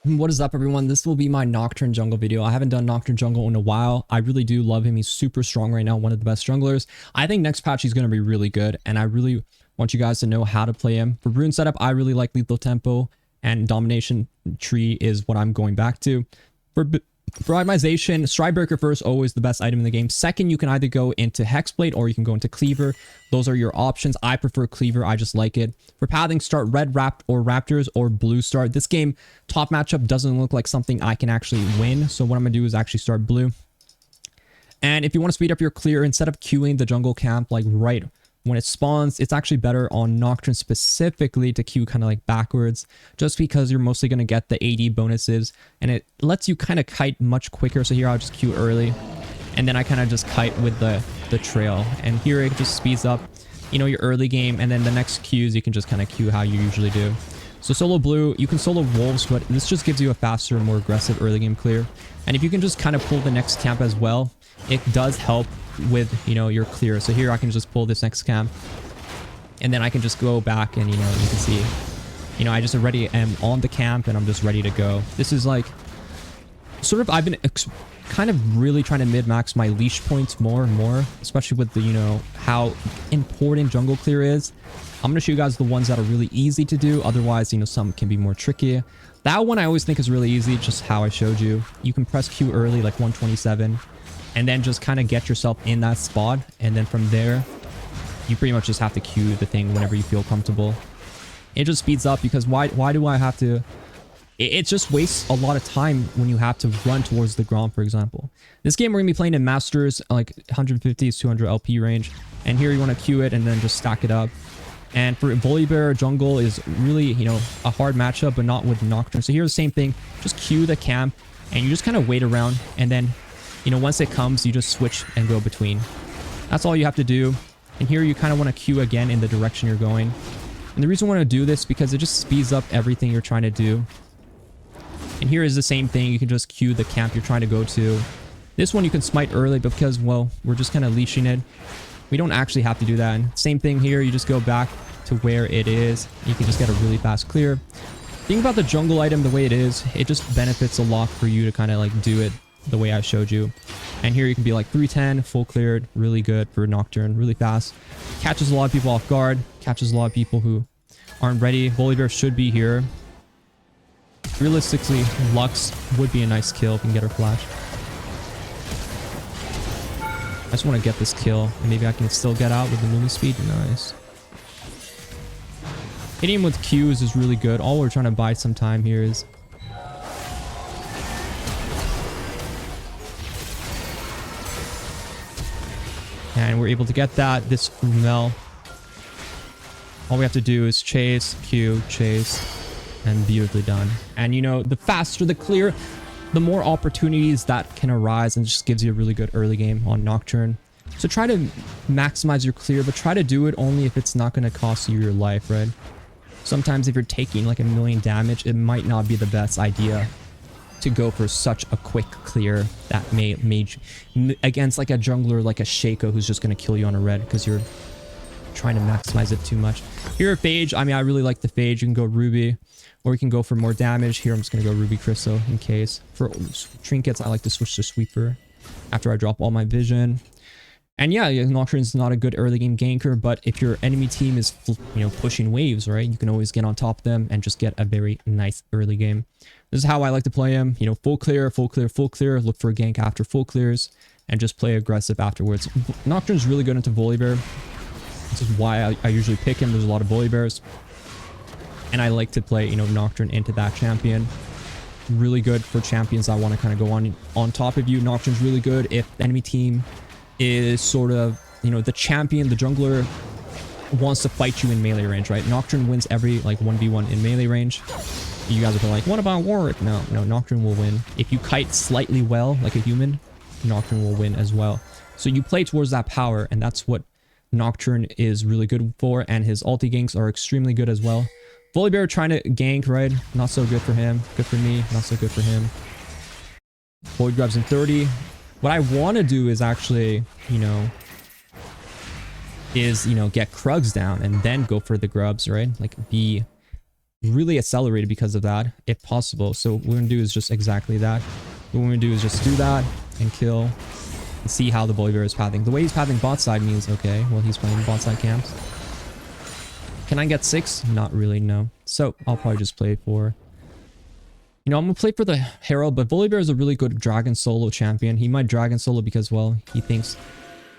What is up, everyone? This will be my Nocturne jungle video. I haven't done Nocturne jungle in a while. I really do love him. He's super strong right now, one of the best junglers. I think next patch he's going to be really good, and I really want you guys to know how to play him. For rune setup, I really like lethal tempo, and domination tree is what I'm going back to. For itemization, Stridebreaker first, always the best item in the game. Second, you can either go into Hexblade or you can go into Cleaver. Those are your options. I prefer Cleaver. I just like it. For pathing, start red or Raptors or blue start. This game, top matchup doesn't look like something I can actually win. So what I'm going to do is actually start blue. And if you want to speed up your clear, instead of queuing the jungle camp like right when it spawns, it's actually better on Nocturne specifically to queue kind of like backwards, just because you're mostly going to get the AD bonuses and it lets you kind of kite much quicker. So here I'll just queue early and then I kind of just kite with the trail, and here it just speeds up, you know, your early game, and then the next queues you can just kind of queue how you usually do. So solo blue, you can solo wolves, but this just gives you a faster, more aggressive early game clear. And if you can just kind of pull the next camp as well, it does help with, you know, your clear. So here I can just pull this next camp and then I can just go back and, you know, you can see, you know, I just already am on the camp and I'm just ready to go. This is like sort of, I've been kind of really trying to mid-max my leash points more and more, especially with the, you know, how important jungle clear is. I'm going to show you guys the ones that are really easy to do. Otherwise, you know, some can be more tricky. That one I always think is really easy, just how I showed you. You can press Q early, like 127, and then just kind of get yourself in that spot. And then from there, you pretty much just have to Q the thing whenever you feel comfortable. It just speeds up, because why do I have to... It just wastes a lot of time when you have to run towards the ground, for example. This game we're going to be playing in Masters, like 150s, 200 LP range. And here you want to queue it and then just stack it up. And for Volibear, jungle is really, you know, a hard matchup, but not with Nocturne. So here's the same thing. Just queue the camp and you just kind of wait around. And then, you know, once it comes, you just switch and go between. That's all you have to do. And here you kind of want to queue again in the direction you're going. And the reason I want to do this because it just speeds up everything you're trying to do. And here is the same thing. You can just queue the camp you're trying to go to. This one you can smite early because, well, we're just kind of leashing it. We don't actually have to do that. And same thing here. You just go back to where it is. You can just get a really fast clear. Think about the jungle item the way it is. It just benefits a lot for you to kind of like do it the way I showed you. And here you can be like 310, full cleared, really good for Nocturne, really fast. Catches a lot of people off guard. Catches a lot of people who aren't ready. Volibear should be here. Realistically, Lux would be a nice kill if we can get her flash. I just want to get this kill, and maybe I can still get out with the movement speed. Nice. Hitting him with Qs is really good. All we're trying to buy some time here is... And we're able to get that. This Mel. All we have to do is chase, Q, chase, and beautifully done. And you know, the faster the clear, the more opportunities that can arise, and just gives you a really good early game on Nocturne. So try to maximize your clear, but try to do it only if it's not going to cost you your life, right? Sometimes if you're taking like 1 million damage, it might not be the best idea to go for such a quick clear that may against like a jungler like a Shaco who's just going to kill you on a red because you're trying to maximize it too much. Here at Phage, I mean, I really like the Phage. You can go Ruby, or you can go for more damage. Here I'm just going to go Ruby Crystal in case. For trinkets, I like to switch to Sweeper after I drop all my vision. And yeah, Nocturne's not a good early game ganker, but if your enemy team is, you know, pushing waves, right, you can always get on top of them and just get a very nice early game. This is how I like to play him. You know, full clear, full clear, full clear. Look for a gank after full clears and just play aggressive afterwards. Nocturne's really good into Volibear. This is why I usually pick him. There's a lot of Volibears. And I like to play, you know, Nocturne into that champion. Really good for champions that want to kind of go on top of you. Nocturne's really good if the enemy team is sort of, you know, the champion, the jungler wants to fight you in melee range, right? Nocturne wins every like 1v1 in melee range. You guys will be like, what about Warwick? No, Nocturne will win. If you kite slightly well, like a human, Nocturne will win as well. So you play towards that power, and that's what Nocturne is really good for, and his ulti ganks are extremely good as well. Volibear trying to gank, right? Not so good for him. Good for me, not so good for him. Void grabs in 30. What I want to do is actually, you know, get Krugs down and then go for the grubs, right? Like be really accelerated because of that, if possible. So what we're gonna do is just exactly that. What we're gonna do is just do that and kill and see how the Volibear is pathing. The way he's pathing bot side means, okay, well, he's playing bot side camps. Can I get 6? Not really, no. So I'll probably just play for... You know, I'm gonna play for the Herald, but Volibear is a really good Dragon Solo champion. He might Dragon Solo because, well, he thinks,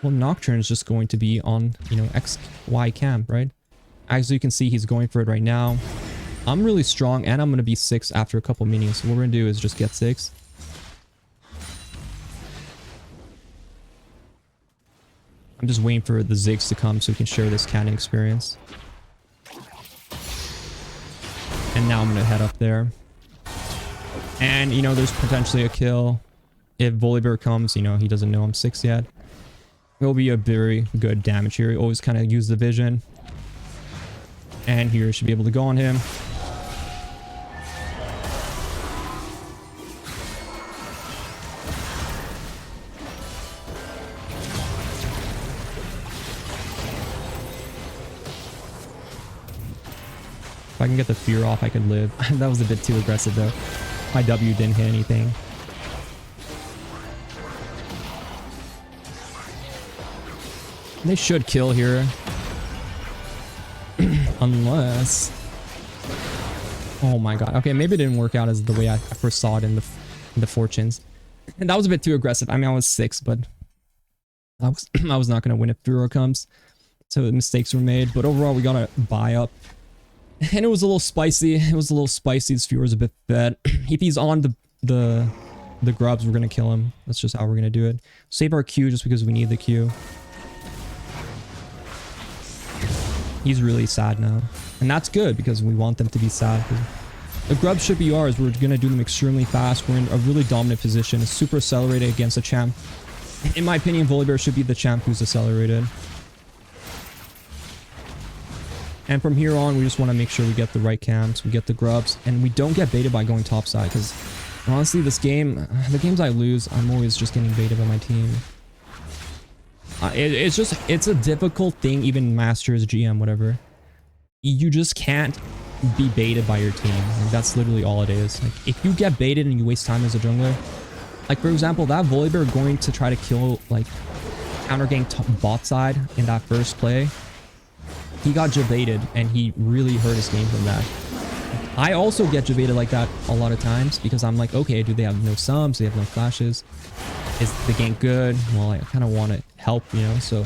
well, Nocturne is just going to be on, you know, XY camp, right? As you can see, he's going for it right now. I'm really strong, and I'm gonna be 6 after a couple minions. So what we're gonna do is just get 6. I'm just waiting for the Ziggs to come so we can share this cannon experience. And now I'm gonna head up there. And, you know, there's potentially a kill. If Volibear comes, you know, he doesn't know I'm 6 yet. It'll be a very good damage here. Always kind of use the vision. And here should be able to go on him. If I can get the fear off, I could live. That was a bit too aggressive though. My W didn't hit anything. They should kill here. Unless... Oh my god. Okay, maybe it didn't work out as the way I first saw it in the fortunes. And that was a bit too aggressive. I mean, I was 6, but... I was not going to win if Furo comes. So mistakes were made. But overall, we got to buy up. And it was a little spicy. It was a little spicy. This viewer's a bit fed. If he's on the grubs, we're gonna kill him. That's just how we're gonna do it. Save our Q just because we need the Q. He's really sad now. And that's good because we want them to be sad. The grubs should be ours. We're gonna do them extremely fast. We're in a really dominant position. It's super accelerated against a champ. In my opinion, Volibear should be the champ who's accelerated. And from here on, we just want to make sure we get the right camps, we get the grubs, and we don't get baited by going topside, because honestly, this game, the games I lose, I'm always just getting baited by my team. It's a difficult thing, even Masters, GM, whatever. You just can't be baited by your team. Like, that's literally all it is. Like, if you get baited and you waste time as a jungler, like, for example, that Volibear going to try to kill, like, counter gank bot side in that first play, he got jebaited and he really hurt his game from that. I also get jebaited like that a lot of times because I'm like, okay, do they have no subs? Do they have no flashes? Is the gank good? Well, I kind of want to help, you know, so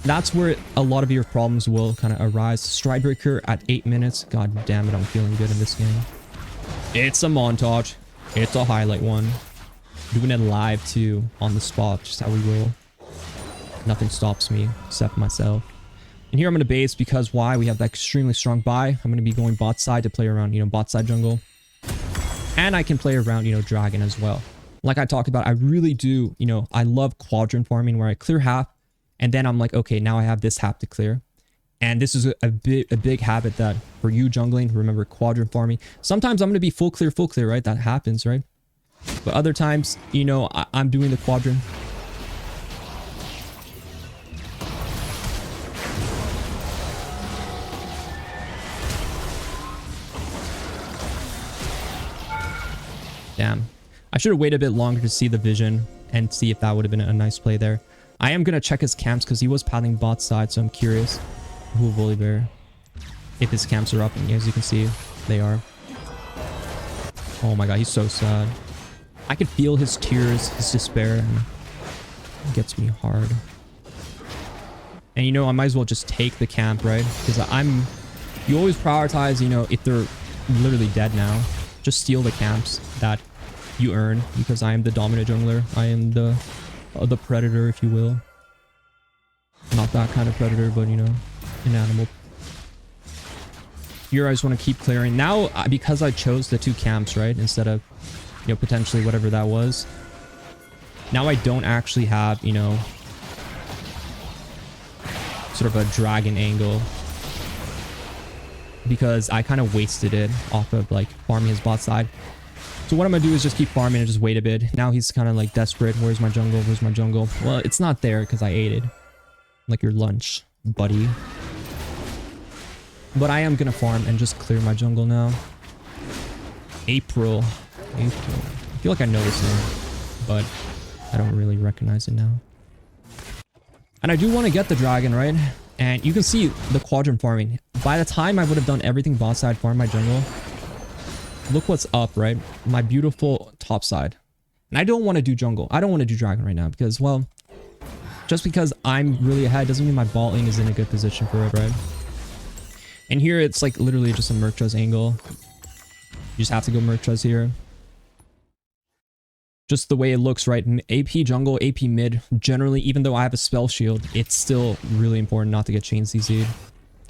that's where a lot of your problems will kind of arise. Stridebreaker at 8 minutes. God damn it, I'm feeling good in this game. It's a montage. It's a highlight one. Doing it live too, on the spot, just how we roll. Nothing stops me except myself. And here I'm going to base because why? We have that extremely strong buy. I'm going to be going bot side to play around, you know, bot side jungle. And I can play around, you know, dragon as well. Like I talked about, I really do, you know, I love quadrant farming where I clear half and then I'm like, okay, now I have this half to clear. And this is a big habit that for you jungling, remember quadrant farming. Sometimes I'm going to be full clear, right? That happens, right? But other times, you know, I'm doing the quadrant. Damn. I should have waited a bit longer to see the vision and see if that would have been a nice play there. I am going to check his camps because he was pathing bot side, so I'm curious who Volibear, if his camps are up, and as you can see, they are. Oh my god, he's so sad. I could feel his tears, his despair, and it gets me hard. And you know, I might as well just take the camp, right? Because you always prioritize, you know, if they're literally dead now, just steal the camps that you earn, because I am the dominant jungler. I am the predator, if you will. Not that kind of predator, but you know, an animal. Here I just want to keep clearing. Now, because I chose the 2 camps, right, instead of, you know, potentially whatever that was. Now I don't actually have, you know, sort of a dragon angle. Because I kind of wasted it off of like farming his bot side. So what I'm gonna do is just keep farming and just wait a bit. Now he's kind of like desperate. Where's my jungle? Where's my jungle? Well, it's not there because I ate it. Like your lunch, buddy. But I am gonna farm and just clear my jungle now. April. I feel like I know this name, but I don't really recognize it now. And I do want to get the dragon, right? And you can see the quadrant farming. By the time I would have done everything bot side, farm my jungle, look what's up, right? My beautiful top side. And I don't want to do jungle. I don't want to do dragon right now because, well, just because I'm really ahead doesn't mean my bot lane is in a good position for it, right? And here it's like literally just a Merchrez angle. You just have to go Merchrez here. Just the way it looks, right? AP jungle, AP mid. Generally, even though I have a spell shield, it's still really important not to get chain CC'd.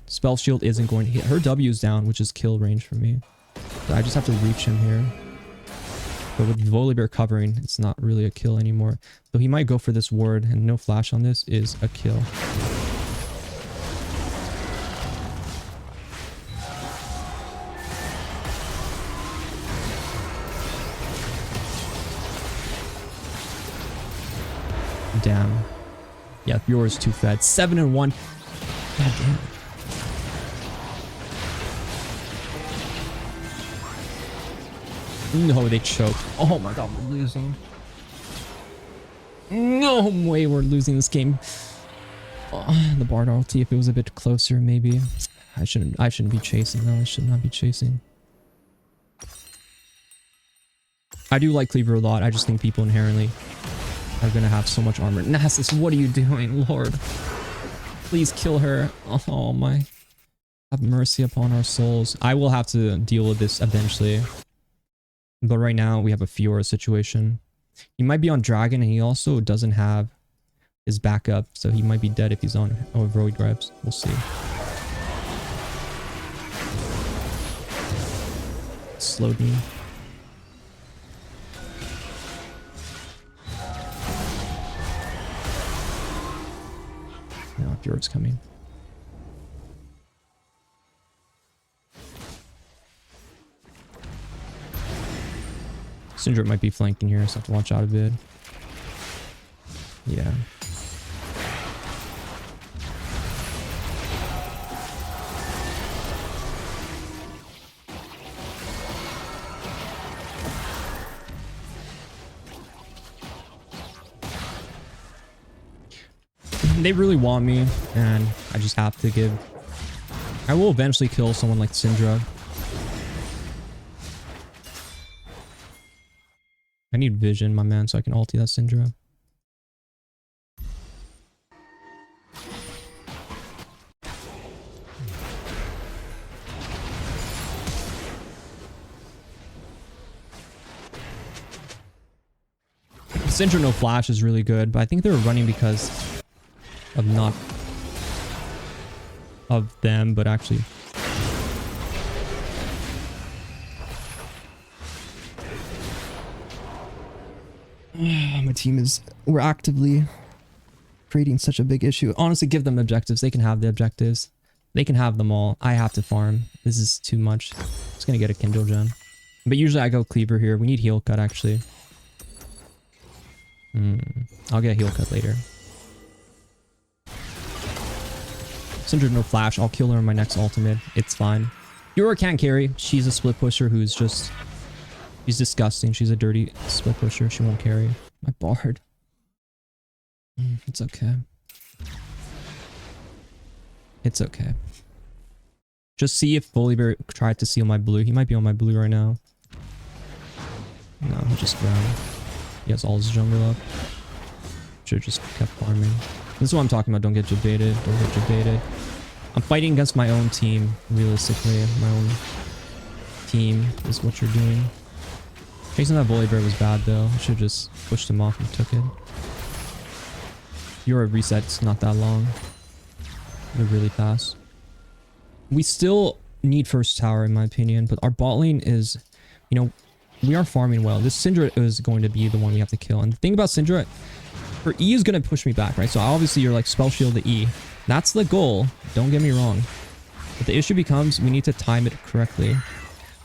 Spell shield isn't going to hit. Her W is down, which is kill range for me. So I just have to reach him here. But with Volibear covering, it's not really a kill anymore. So he might go for this ward, and no flash on this is a kill. Damn. Yeah, yours too fed. 7-1. God damn. No, they choked. Oh my god, we're losing. No way we're losing this game. Oh, the Bard ulti, if it was a bit closer, maybe. I shouldn't be chasing though. I should not be chasing. I do like Cleaver a lot. I just think people inherently are gonna have so much armor. Nasus, what are you doing, Lord? Please kill her. Oh my. Have mercy upon our souls. I will have to deal with this eventually. But right now, we have a Fiora situation. He might be on Dragon, and he also doesn't have his backup. So he might be dead if he's on Void Grabs. We'll see. Slowed me. No, Fiora's coming. Syndrome might be flanking here, so I have to watch out a bit. Yeah. They really want me, and I just have to give... I will eventually kill someone like Syndra. I need vision, my man, so I can ulti that Syndra. Syndra no flash is really good, but I think they were running because of not of them, but actually my team is, we're actively creating such a big issue. Honestly, give them objectives. They can have the objectives. They can have them all. I have to farm. This is too much. Just gonna get a Kindle gem. But usually I go Cleaver here. We need heal cut actually. I'll get heal cut later. Syndra no flash. I'll kill her in my next ultimate. It's fine. Fiora can't carry. She's a split pusher who's just... she's disgusting. She's a dirty split pusher. She won't carry. My Bard. It's okay. It's okay. Just see if Volibear tried to steal my blue. He might be on my blue right now. No, he just drowned. He has all his jungle up. Should've just kept farming. This is what I'm talking about. Don't get jebaited. Don't get jebaited. I'm fighting against my own team, realistically. My own team is what you're doing. Chasing that Volibear was bad, though. I should've just pushed him off and took it. Your reset's not that long. They're really fast. We still need first tower, in my opinion, but our bot lane is, you know, we are farming well. This Syndra is going to be the one we have to kill. And the thing about Syndra, her E is going to push me back, right? So obviously you're like spell shield the E. That's the goal. Don't get me wrong. But the issue becomes we need to time it correctly.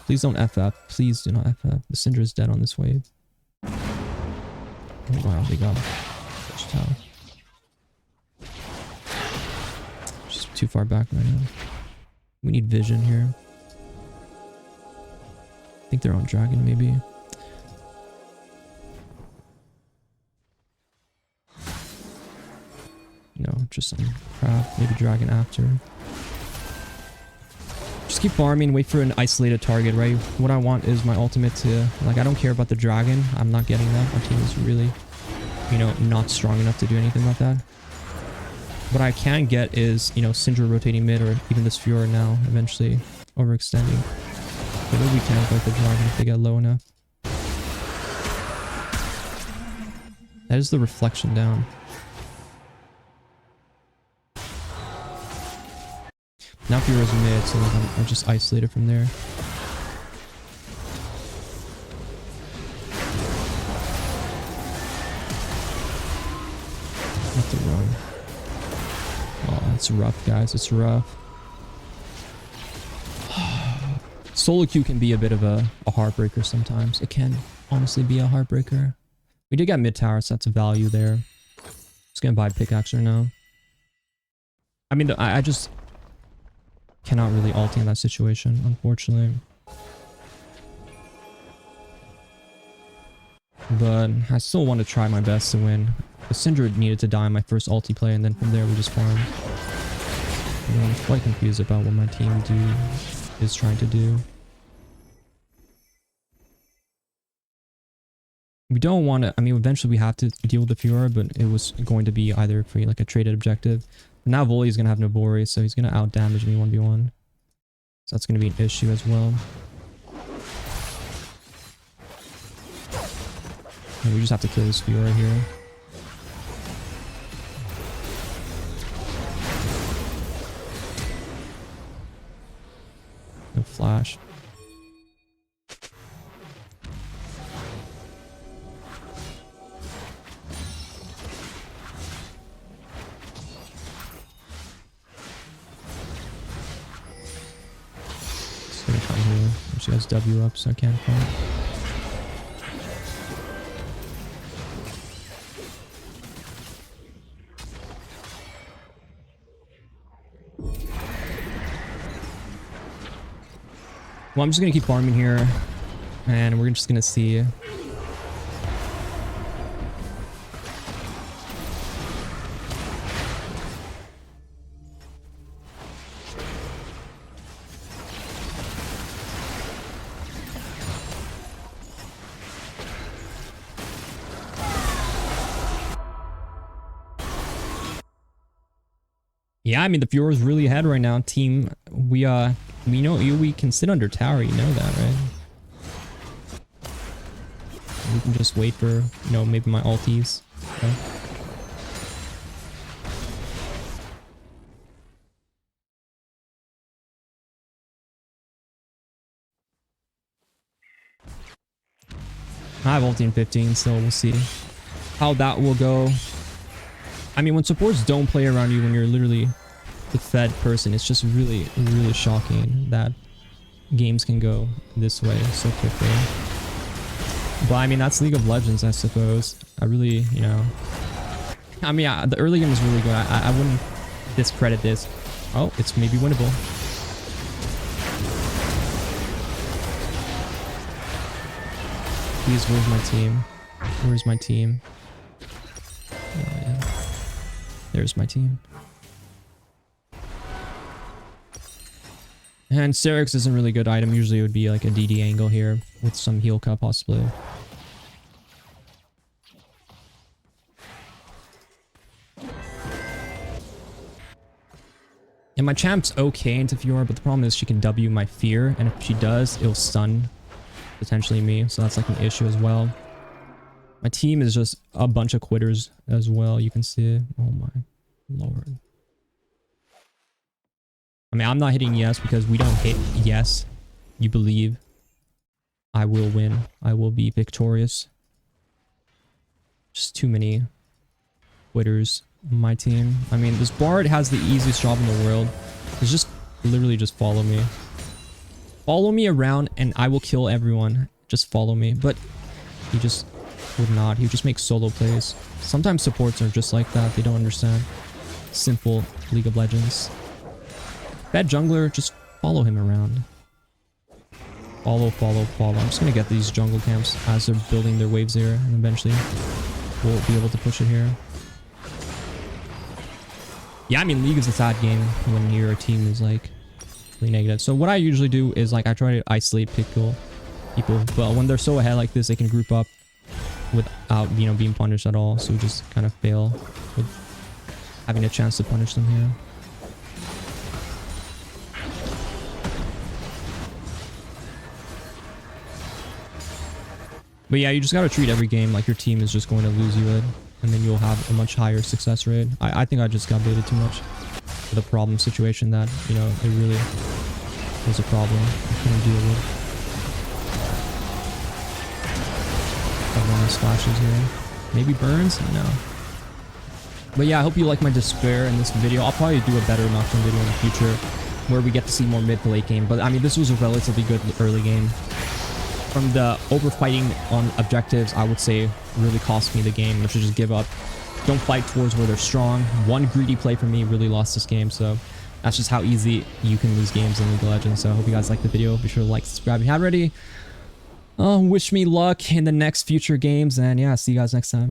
Please don't FF. Please do not FF. The Syndra is dead on this wave. Oh, wow, they got first tower. She's too far back right now. We need vision here. I think they're on dragon, maybe. No, just some crap. Maybe dragon after. Just keep farming, wait for an isolated target, right? What I want is my ultimate to... Like, I don't care about the dragon. I'm not getting that. Our team is really, you know, not strong enough to do anything about that. What I can get is, you know, Syndra rotating mid, or even this Fiora now, eventually overextending. Maybe we can fight the dragon if they get low enough. That is the reflection down. Now Fiora's mid, so like I'm just isolated from there. I have to run. Oh, it's rough, guys. It's rough. Solo queue can be a bit of a heartbreaker sometimes. It can honestly be a heartbreaker. We did get mid tower, so that's a value there. Just gonna buy pickaxe or no. I mean, I just cannot really ult in that situation, unfortunately. But I still want to try my best to win. The Syndra needed to die in my first ulti play, and then from there we just farmed. I'm quite confused about what my team is trying to do. We don't want to... I mean, eventually we have to deal with the Fiora, but it was going to be either for like a traded objective. Now Volley is going to have Nobori, so he's going to out-damage me 1v1. So that's going to be an issue as well. And we just have to kill this Fiora here. No flash. She has W up, so I can't fight. Well, I'm just gonna keep farming here, and we're just gonna see. Yeah, I mean, the Fiora's really ahead right now, team. We know we can sit under tower, you know that, right? We can just wait for, you know, maybe my ulties. Okay. I have ulti in 15, so we'll see how that will go. I mean, when supports don't play around you when you're literally the fed person, it's just really, really shocking that games can go this way so quickly. But I mean, that's League of Legends, I suppose. I really, you know... I mean, yeah, the early game is really good. I wouldn't discredit this. Oh, it's maybe winnable. Please, where's my team? Where's my team? Oh, yeah. There's my team. And Syrinx isn't a really good item. Usually it would be like a DD angle here with some heal cup possibly. And my champ's okay into Fiora, but the problem is she can W my fear, and if she does, it'll stun potentially me. So that's like an issue as well. My team is just a bunch of quitters as well. You can see it. Oh my lord. I mean, I'm not hitting yes because we don't hit yes. You believe I will win. I will be victorious. Just too many quitters on my team. I mean, this Bard has the easiest job in the world. It's just literally just follow me. Follow me around and I will kill everyone. Just follow me. But he just would not. He would just make solo plays. Sometimes supports are just like that. They don't understand simple League of Legends. Bad jungler, just follow him around. Follow, follow, follow. I'm just gonna get these jungle camps as they're building their waves here, and eventually we'll be able to push it here. Yeah, I mean, League is a sad game when your team is like really negative. So what I usually do is like I try to isolate people, but when they're so ahead like this, they can group up without, you know, being punished at all. So we just kind of fail with having a chance to punish them here. But yeah, you just gotta treat every game like your team is just going to lose you it, and then you'll have a much higher success rate. I think I just got baited too much with a problem situation that, you know, it really was a problem I couldn't deal with. Everyone splashes here. Maybe burns? No. But yeah, I hope you like my despair in this video. I'll probably do a better Nocturne video in the future where we get to see more mid to late game. But I mean, this was a relatively good early game. From the overfighting on objectives, I would say really cost me the game. You should just give up. Don't fight towards where they're strong. One greedy play for me really lost this game. So that's just how easy you can lose games in League of Legends. So I hope you guys liked the video. Be sure to like, subscribe if you haven't already. Wish me luck in the next future games. And yeah, see you guys next time.